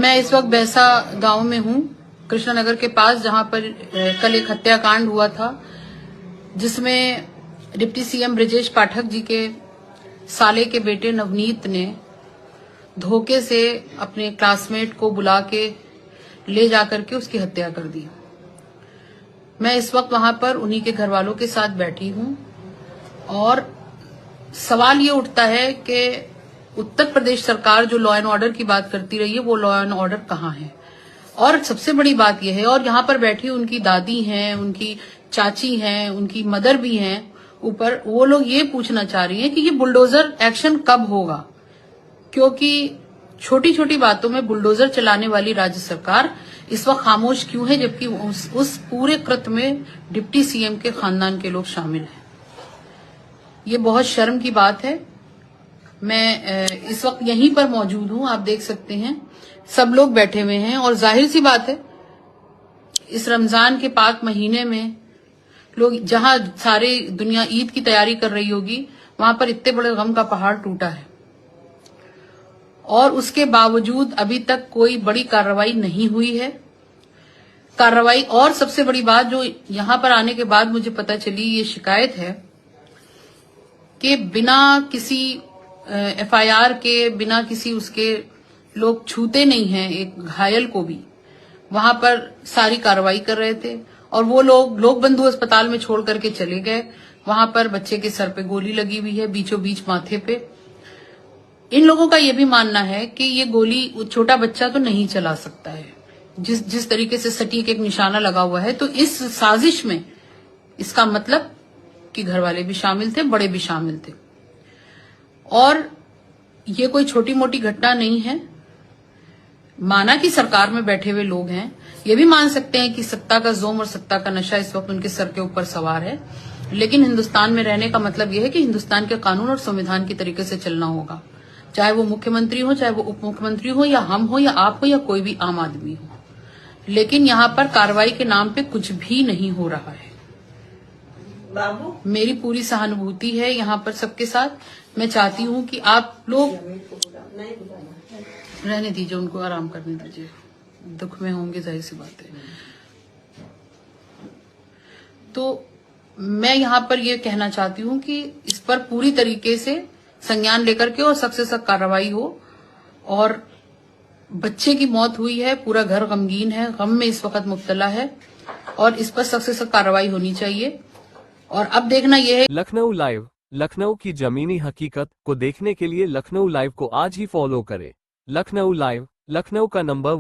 मैं इस वक्त बैसा गांव में हूं, कृष्णानगर के पास, जहां पर कल एक हत्याकांड हुआ था जिसमें डिप्टी सीएम ब्रजेश पाठक जी के साले के बेटे नवनीत ने धोखे से अपने क्लासमेट को बुला के ले जाकर के उसकी हत्या कर दी। मैं इस वक्त वहां पर उन्हीं के घर वालों के साथ बैठी हूं और सवाल ये उठता है कि उत्तर प्रदेश सरकार जो लॉ एंड ऑर्डर की बात करती रही है, वो लॉ एंड ऑर्डर कहाँ है। और सबसे बड़ी बात यह है, और यहाँ पर बैठी उनकी दादी हैं, उनकी चाची हैं, उनकी मदर भी हैं ऊपर, वो लोग ये पूछना चाह रही हैं कि ये बुलडोजर एक्शन कब होगा, क्योंकि छोटी छोटी बातों में बुलडोजर चलाने वाली राज्य सरकार इस वक्त खामोश क्यों है, जबकि उस पूरे कृत्य में डिप्टी सीएम के खानदान के लोग शामिल हैं। ये बहुत शर्म की बात है। मैं इस वक्त यहीं पर मौजूद हूं, आप देख सकते हैं सब लोग बैठे हुए हैं, और जाहिर सी बात है इस रमजान के पाक महीने में लोग, जहां सारी दुनिया ईद की तैयारी कर रही होगी, वहां पर इतने बड़े गम का पहाड़ टूटा है और उसके बावजूद अभी तक कोई बड़ी कार्रवाई नहीं हुई है। और सबसे बड़ी बात जो यहां पर आने के बाद मुझे पता चली, ये शिकायत है कि बिना किसी एफआईआर के, बिना किसी उसके, लोग छूते नहीं हैं एक घायल को भी, वहां पर सारी कार्रवाई कर रहे थे और वो लोग बंधु अस्पताल में छोड़ करके चले गए। वहां पर बच्चे के सर पे गोली लगी हुई है, बीचों बीच माथे पे। इन लोगों का ये भी मानना है कि ये गोली छोटा बच्चा तो नहीं चला सकता है, जिस तरीके से सटीक एक निशाना लगा हुआ है। तो इस साजिश में इसका मतलब कि घर वाले भी शामिल थे, बड़े भी शामिल थे, और ये कोई छोटी मोटी घटना नहीं है। माना कि सरकार में बैठे हुए लोग हैं, ये भी मान सकते हैं कि सत्ता का जोम और सत्ता का नशा इस वक्त उनके सर के ऊपर सवार है, लेकिन हिंदुस्तान में रहने का मतलब यह है कि हिंदुस्तान के कानून और संविधान की तरीके से चलना होगा, चाहे वो मुख्यमंत्री हो, चाहे वो उप मुख्यमंत्री हो, या हम हो, या आप हो, या कोई भी आम आदमी हो। लेकिन यहाँ पर कार्रवाई के नाम पे कुछ भी नहीं हो रहा है। बाबू, मेरी पूरी सहानुभूति है यहाँ पर सबके साथ। मैं चाहती हूँ कि आप लोग रहने दीजिए, उनको आराम करने दीजिए, दुख में होंगे, जाहिर सी बात है। तो मैं यहाँ पर यह कहना चाहती हूँ कि इस पर पूरी तरीके से संज्ञान लेकर के और सख्त से सख्त कार्रवाई हो। और बच्चे की मौत हुई है, पूरा घर गमगीन है, गम में इस वक्त मुब्तला है, और इस पर सख्त से सख्त कार्रवाई होनी चाहिए। और अब देखना यह है। लखनऊ लाइव, लखनऊ की जमीनी हकीकत को देखने के लिए लखनऊ लाइव को आज ही फॉलो करें। लखनऊ लाइव, लखनऊ का नंबर